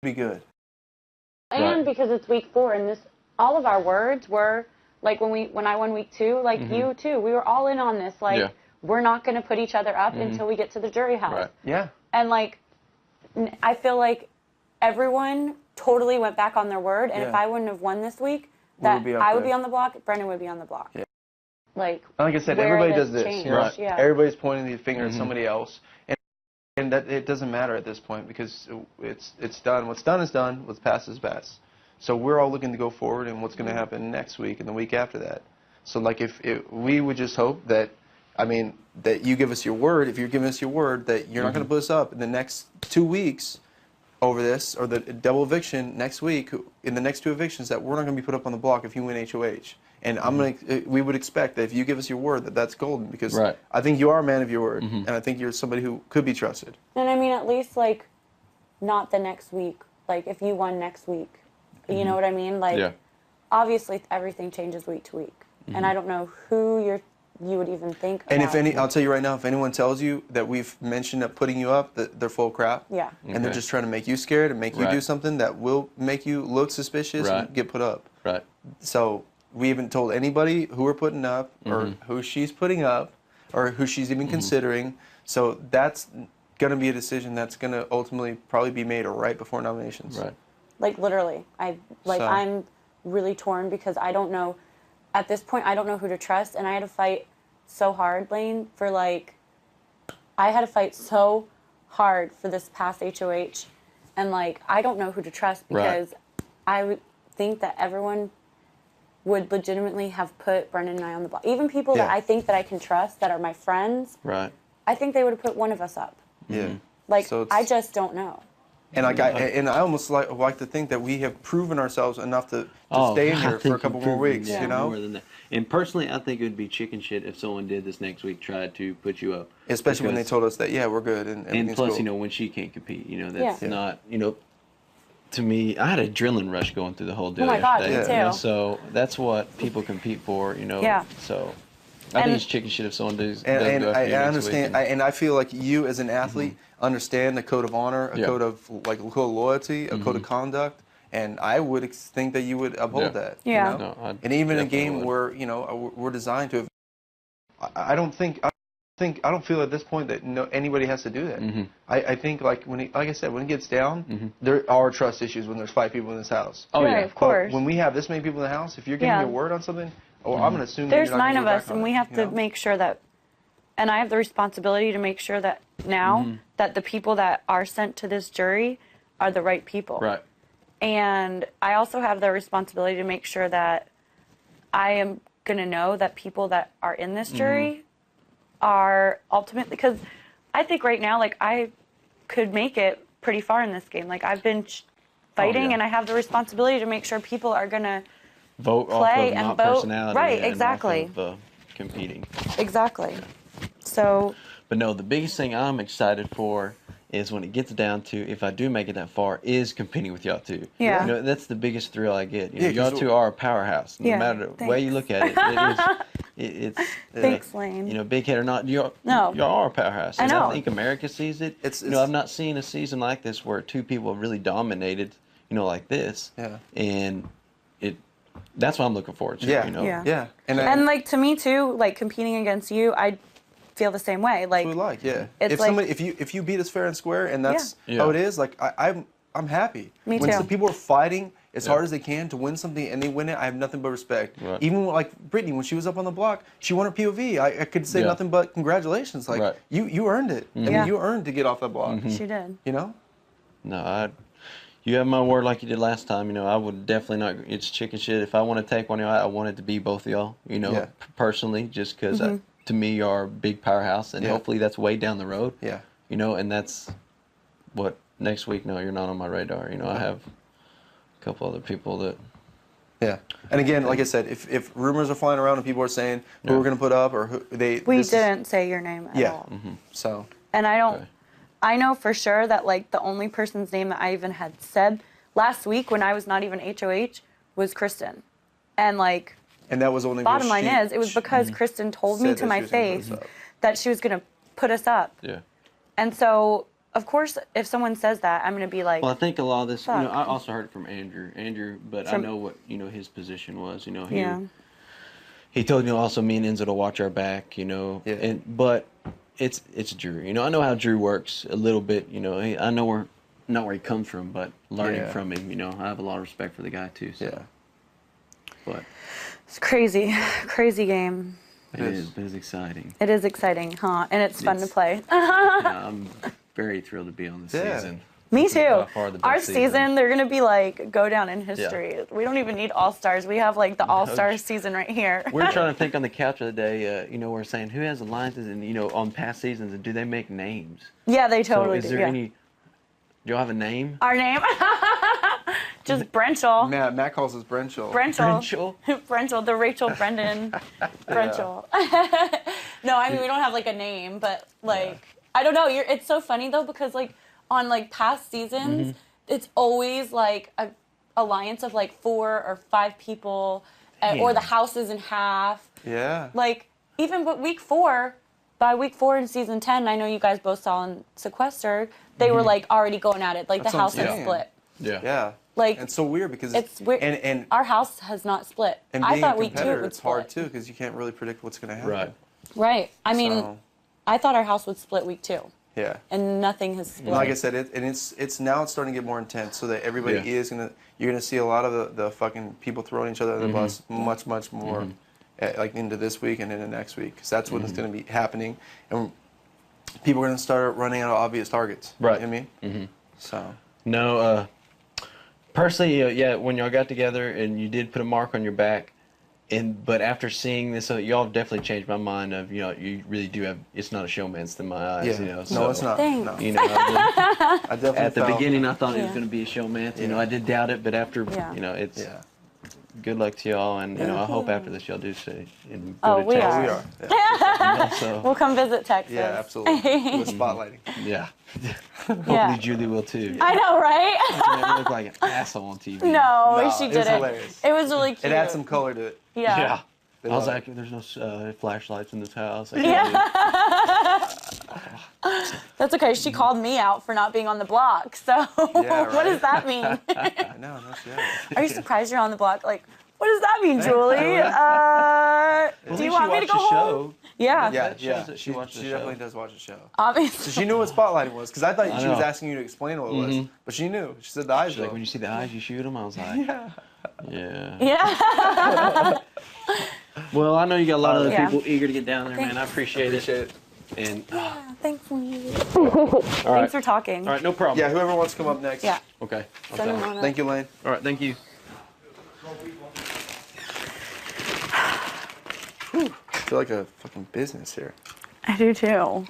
be good. And because it's week 4, and all of our words were like when I won week 2, like you too, we were all in on this. Like we're not going to put each other up until we get to the jury house. Right. Yeah. And like I feel like everyone totally went back on their word. And if I wouldn't have won this week, I would be on the block. Brendan would be on the block. Yeah. Like I said, everybody does this. Changed. Right. Yeah. Everybody's pointing the finger at somebody else, and that it doesn't matter at this point because it's done. What's done is done. What's past is past. So we're all looking to go forward and what's going to happen next week and the week after that. So like if we would just hope that, that you give us your word. If you're giving us your word that you're not going to put us up in the next 2 weeks over this, or the double eviction next week, in the next 2 evictions, that we're not going to be put up on the block if you win HoH. And we would expect that if you give us your word, that's golden, because I think you are a man of your word, and I think you're somebody who could be trusted. And at least like, not the next week. Like if you won next week, you know what I mean? Like, obviously everything changes week to week, and I don't know who you would even think. And I'll tell you right now, if anyone tells you that we've mentioned that putting you up, that they're full of crap. Yeah. And they're just trying to make you scared and make you do something that will make you look suspicious and get put up. Right. So we haven't told anybody who we're putting up or who she's putting up or who she's even considering. So that's going to be a decision that's going to ultimately probably be made right before nominations. Right. Like literally, I'm really torn because I don't know. At this point, I don't know who to trust, and I had to fight so hard, Lane, for I had to fight so hard for this past HoH, and I don't know who to trust because I would think that everyone would legitimately have put Brendan and I on the block. Even people that I think that I can trust, that are my friends, I think they would have put one of us up. Yeah. I just don't know. And I almost like to think that we have proven ourselves enough to stay in here for a couple more weeks, you know? More than that. And personally, I think it would be chicken shit if someone did this next week, tried to put you up. Especially when they told us that, we're good. And plus, cool. When she can't compete, that's not, to me, I had an adrenaline rush going through the whole deal. Oh my God, me too. So that's what people compete for, So I think it's chicken shit if someone does go after I understand, and I feel like you as an athlete understand the code of honor, a code of a code of loyalty, a code of conduct, and I would think that you would uphold that. Yeah. You know? And even in a game where we're designed to, I don't feel at this point that anybody has to do that. I think like I said, when it gets down, there are trust issues when there's 5 people in this house. Oh yeah, of course. But when we have this many people in the house, if you're giving your word on something. I'm going to assume there's 9 of us, and we have to make sure that, and I have the responsibility to make sure that now that the people that are sent to this jury are the right people. Right. And I also have the responsibility to make sure that I am going to know that people that are in this jury are ultimately, because I think right now, I could make it pretty far in this game. I've been fighting, and I have the responsibility to make sure people are going to vote play off of and vote. Personality, right? Exactly. Off of, competing. Exactly. So. But no, the biggest thing I'm excited for is when it gets down to, if I do make it that far, is competing with y'all two. Yeah. That's the biggest thrill I get. Y'all two are a powerhouse. No matter the way you look at it, it's. Thanks, Lane. Big head or not, y'all are a powerhouse. And I think America sees it. I've not seen a season like this where 2 people have really dominated, like this. Yeah. And that's what I'm looking forward to. Yeah. And to me too, competing against you, I feel the same way. If you beat us fair and square, and that's how it is, I'm happy. Me when too. Some people are fighting as hard as they can to win something, and they win it, I have nothing but respect. Right. Even like Brittany, when she was up on the block, she won her POV. I could say nothing but congratulations. You earned it. I mean, you earned to get off that block. She did. No, you have my word like you did last time. I would definitely not. It's chicken shit. If I want to take one of y'all, I want it to be both of y'all. Personally, just because to me, you are a big powerhouse, and hopefully that's way down the road. Yeah. And that's what next week. No, you're not on my radar. I have a couple other people that. Yeah. And again, like I said, if rumors are flying around and people are saying who we're going to put up or who they. We didn't say your name at all. So. And I don't. Okay. I know for sure that the only person's name that I even had said last week when I was not even HoH was Kristen, and and that was only bottom line is it was because Kristen told me to my face that she was gonna put us up. Yeah. And so of course, if someone says that, I'm going to be like, well, I think a lot of this, you know, fuck. I also heard it from Andrew, but I know what, you know, his position was, you know, he told me also me and Enzo to watch our back, you know, but it's Drew, you know, I know how Drew works a little bit, you know, I know not where he comes from, but learning from him, you know, I have a lot of respect for the guy too, so. But it's crazy game. It is exciting. It is exciting, huh? And it's fun to play. I'm very thrilled to be on this season. Me too. Our season, they're going to be like, go down in history. Yeah. We don't even need all-stars. We have like the all-star season right here. We're trying to think on the couch the other day, you know, we're saying who has alliances and, you know, on past seasons, and do they make names? Yeah, they totally do. Is there any, do y'all have a name? Our name? Just Brenchel. Matt calls us Brenchel. Brenchel. Brenchel, the Rachel Brendan Brenchel. No, I mean, we don't have like a name, but like, I don't know. It's so funny though, because like, on like past seasons, it's always like a alliance of like 4 or 5 people, or the house is in half. Yeah. Like even but by week 4 in season 10, I know you guys both saw in Sequestered, they were like already going at it. Like the house had split. Yeah. Yeah. Like it's so weird because it's weird. And our house has not split. And I thought week 2 would it's split. hard too because you can't really predict what's going to happen. Right. Right. I mean, I thought our house would split week 2. Yeah. And nothing has split. Like I said, it's now it's starting to get more intense, so that everybody you're gonna see a lot of the fucking people throwing each other under the bus much more, like into this week and into next week, because that's when it's gonna be happening, and people are gonna start running out of obvious targets. Right. You know what I mean? So. No. Personally, when y'all got together and you did put a mark on your back. But after seeing this, y'all have definitely changed my mind of, you know, you really do have, it's not a showman's in my eyes, you know. So, no, it's not. Thanks. You know, I definitely at the beginning, I thought it was going to be a showman's. You know, I did doubt it, but after, you know, it's good luck to y'all. And, you know, I hope after this y'all do say and go to Texas. We are. Also, we'll come visit Texas. Yeah, absolutely. With spotlighting. Yeah. Hopefully Julie will too. I know, right? She made me look like an asshole on TV. No, she didn't. Hilarious. It was really cute. It adds some color to it. Yeah. I was like, there's no flashlights in this house. That's okay. She called me out for not being on the block. So what does that mean? I know. No shit. Are you surprised you're on the block? Like, what does that mean, Julie? Do you want me to go home? Yeah. She definitely does watch the show. Obviously. So she knew what spotlighting was, because I thought she was asking you to explain what it was, but she knew. She said the eyes. She's like, when you see the eyes, you shoot them. I was like, yeah. Well, I know you got a lot of other people eager to get down there, man. I appreciate it. And thanks, Lee. All right. Thanks for talking. All right, no problem. Yeah, whoever wants to come up next. Yeah. Okay. Thank you, Lane. All right, thank you. I feel like a fucking business here. I do too.